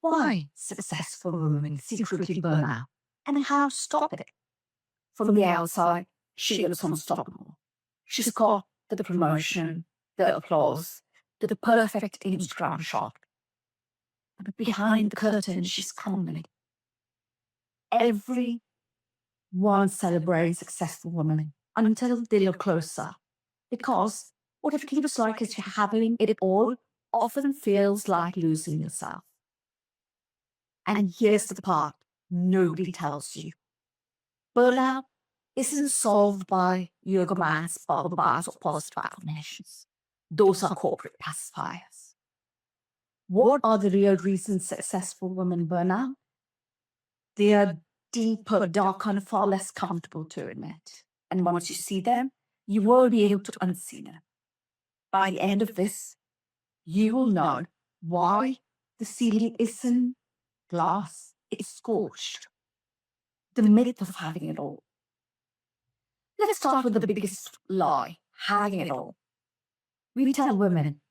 why successful women secretly burn out and how to stop it. From the outside, she looks unstoppable. She's got the promotion, the applause, the perfect Instagram shot. But behind the curtain, she's crumbling. Everyone celebrates successful women until they look closer. Because what it looks like is you're having it all often feels like losing yourself. And here's the part nobody tells you. Burnout isn't solved by yoga mats, bubble baths, or positive affirmations. Those are corporate pacifiers. What are the real reasons successful women burn out? They are deeper, darker, and far less comfortable to admit. And once you see them, you will be able to unsee them. By the end of this, you will know why the ceiling isn't glass, it's scorched. The myth of having it all. Let's start with the biggest lie, having it all. We tell women,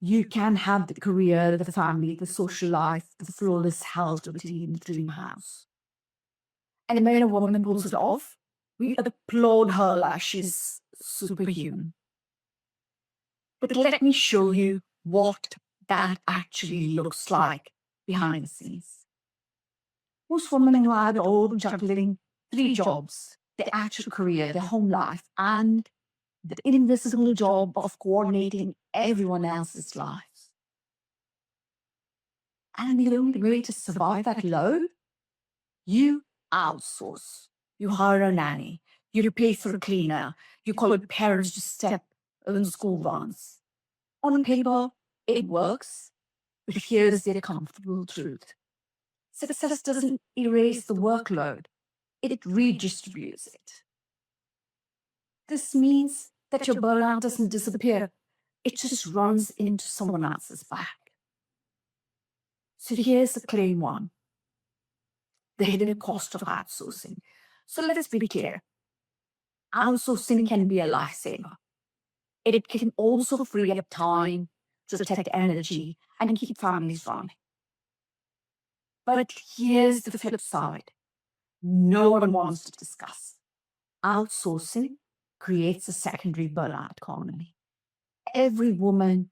you can have the career, the family, the social life, the flawless health routine, the dream house. And when a woman pulls it off, we applaud her like she's superhuman. But let me show you what that actually looks like behind the scenes. Most women who have it all juggling 3 jobs, their actual career, their home life, and the invisible job of coordinating everyone else's lives. And the only way to survive that load, you outsource. You hire a nanny. You pay for a cleaner. You call your parents to step in school runs. On paper, it works, but here's the uncomfortable truth. Success doesn't erase the workload. It redistributes it. This means that your burnout doesn't disappear. It just runs into someone else's back. So here's the claim one. The hidden cost of outsourcing. So let us be clear. Outsourcing can be a lifesaver. It can also free up time, to protect energy, and keep families running. But here's the flip side. No one wants to discuss. Outsourcing creates a secondary burnout economy. Every woman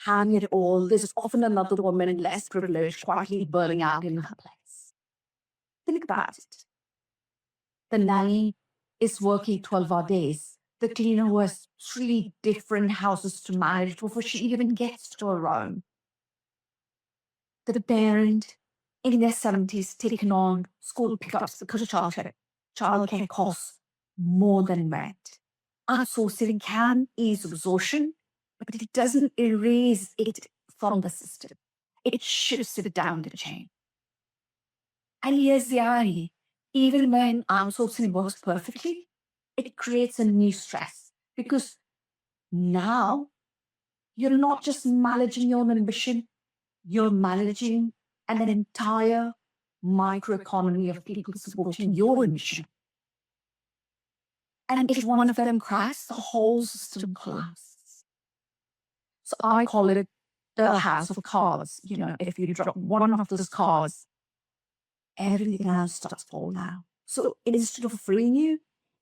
having it all, there's often another woman less privileged quietly burning out in her place. Think about it. The nanny is working 12-hour days. The cleaner who has 3 different houses to manage before she even gets to her own. The parent in their 70s taking on school pickups because childcare costs more than rent. Outsourcing can ease exhaustion, but it doesn't erase it from the system. It shifts it down the chain. And here's the irony. Even when outsourcing works perfectly, it creates a new stress because now you're not just managing your ambition, you're managing an entire microeconomy of people supporting your ambition. And if one of them crashes, the whole system collapses. So I call it the house of cards. You know, if you drop one of those cards, everything else starts falling down. So instead of freeing you,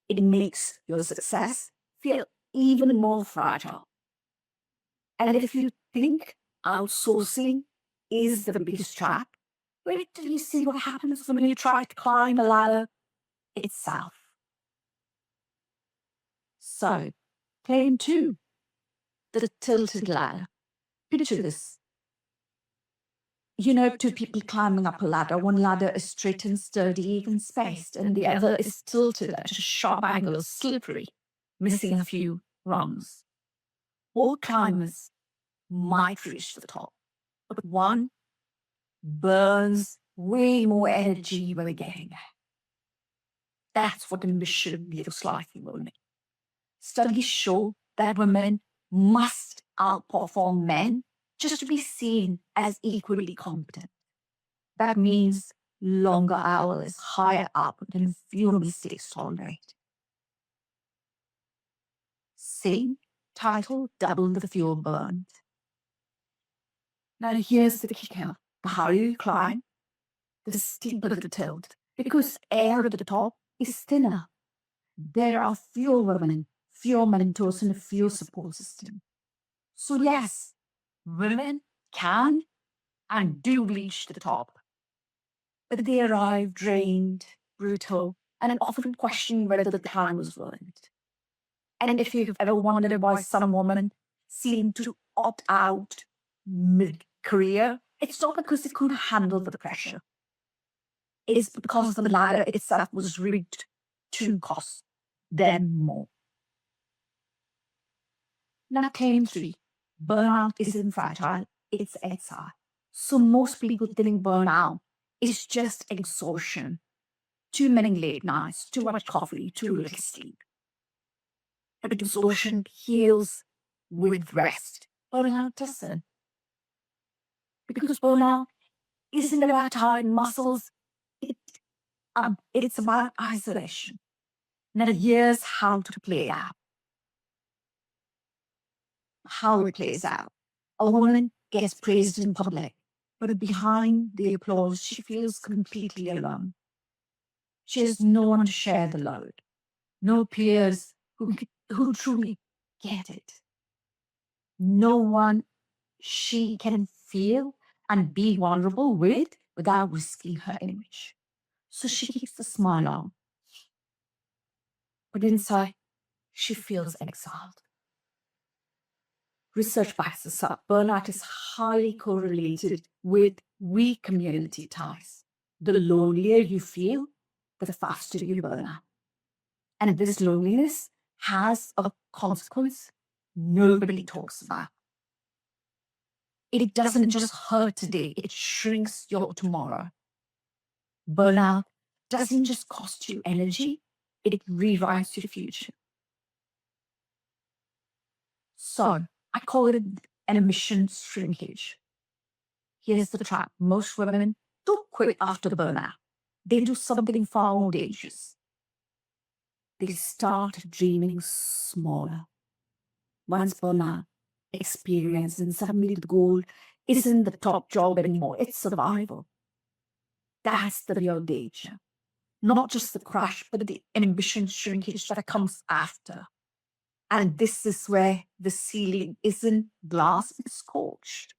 it makes your success feel even more fragile. And if you think outsourcing is the biggest trap, wait till you see what happens when you try to climb the ladder itself. So, claim 2, the tilted ladder. Picture this. You know, 2 people climbing up a ladder. One ladder is straight and sturdy, even spaced, and the other is tilted at a sharp angle, slippery, missing a few rungs. All climbers might reach the top, but one burns way more energy when getting there. That's what ambition looks like in women. Studies show that women must outperform men just to be seen as equally competent. That means longer hours, higher output, and fewer mistakes tolerated. Same title, double the fuel burned. Now here's the kicker. The higher you climb, the steeper the tilt, because air at the top is thinner. There are fewer women, fewer mentors, and a fewer support system. So yes, women can and do reach the top, but they arrive drained, brutal, and often question whether the climb was worth it. And if you've ever wondered why some women seem to opt out mid-career, it's not because they couldn't handle the pressure. It's because the ladder itself was rigged to cost them more. Now, claim 3. Burnout isn't fragile, it's exile. So most people think burnout is just exhaustion. Too many late nights, too much coffee, too little sleep. But exhaustion heals with rest. Burnout doesn't. Because burnout isn't about tired muscles, it's about isolation. Now here's how to play out. How it plays out. A woman gets praised in public, but behind the applause, she feels completely alone. She has no one to share the load, no peers who truly get it, no one she can feel and be vulnerable with without risking her image. So she keeps the smile on, but inside, she feels exiled. Research backs this up. Burnout is highly correlated with weak community ties. The lonelier you feel, the faster you burn out. And this loneliness has a consequence nobody talks about. It doesn't just hurt today, it shrinks your tomorrow. Burnout doesn't just cost you energy, it rewrites your future. So I call it an emission shrinkage. Here's the trap. Most women don't quit after the burnout. They do something far more dangerous. They start dreaming smaller. Once burnout experience, and suddenly the goal isn't the top job anymore, it's survival. That's the real danger. Not just the crash, but the ambition shrinkage that comes after. And this is where the ceiling isn't glass, it's scorched.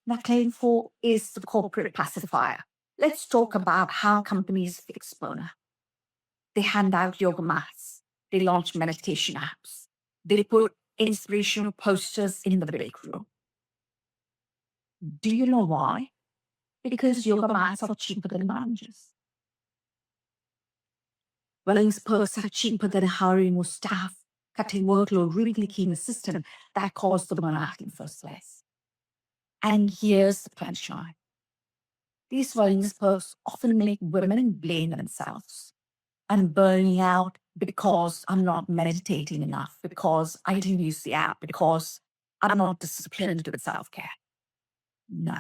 Now, claim 4 is the corporate pacifier. Let's talk about how companies fix burnout. They hand out yoga mats. They launch meditation apps. They put inspirational posters in the break room. Do you know why? Because yoga mats are cheaper than managers. Wellness perks are cheaper than hiring more staff, cutting workload, rethinking the system that caused the burnout in the first place. And here's the punchline. These wellness perks often make women blame themselves. I'm burning out because I'm not meditating enough, because I didn't use the app, because I'm not disciplined with self-care. No.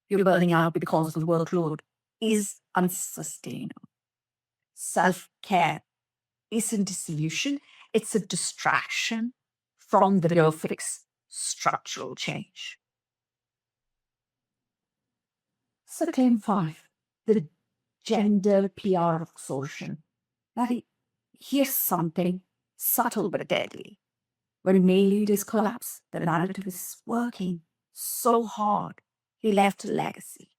You're burning out because the workload is unsustainable. Self-care isn't a solution, it's a distraction from the real fix, structural change. So claim 5, the gender PR exhaustion. Now, here's something subtle but deadly. When male leaders collapse, the narrative is working so hard, he left a legacy.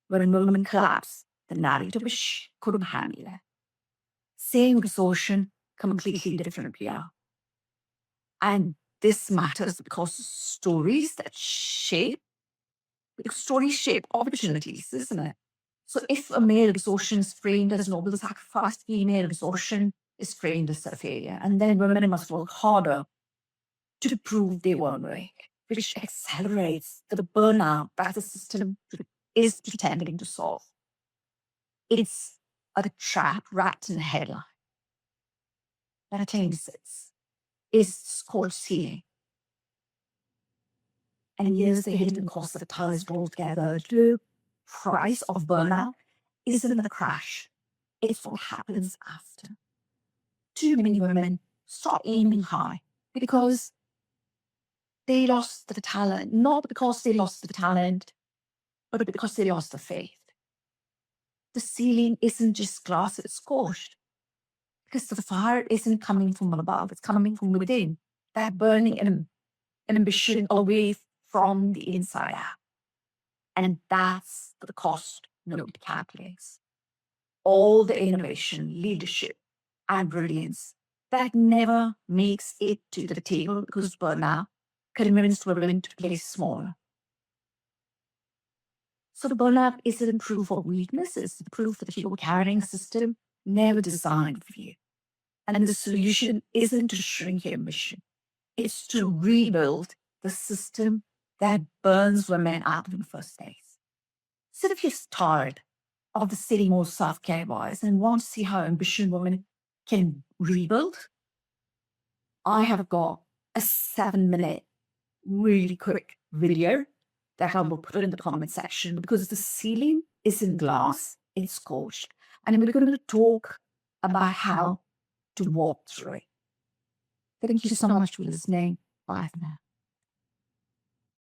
When women collapse, the narrative is couldn't handle it. Same exhaustion, completely different PR. And this matters because stories shape opportunities, isn't it? So if a male exhaustion is framed as noble sacrifice, female exhaustion is framed as a failure. And then women must work harder to prove they weren't awake, which accelerates the burnout that the system is pretending to solve. It's a trap wrapped in a headline. That attains is called seeing. And here's the hidden cost that ties it all together. The price of burnout isn't the crash. It's what happens after. Too many women start aiming high because they lost the talent, not because they lost the talent, but because they lost the faith. The ceiling isn't just glass, it's scorched. Because the fire isn't coming from above, it's coming from within. They're burning an ambition away from the inside out. And that's the cost nobody calculates. All the innovation, leadership, and brilliance that never makes it to the table because burnout convinced women to play smaller. So the burnout isn't proof of weakness, it's proof that you're carrying a system never designed for you. And the solution isn't to shrink your ambition, it's to rebuild the system that burns women out in the first place. So if you're tired of the setting more self-care wise and want to see how ambition women can rebuild, I have got a 7-minute, really quick video that I will put in the comment section because the ceiling isn't glass, it's scorched. And we're going to talk about how to walk through it. Thank you so much for listening. Bye for now.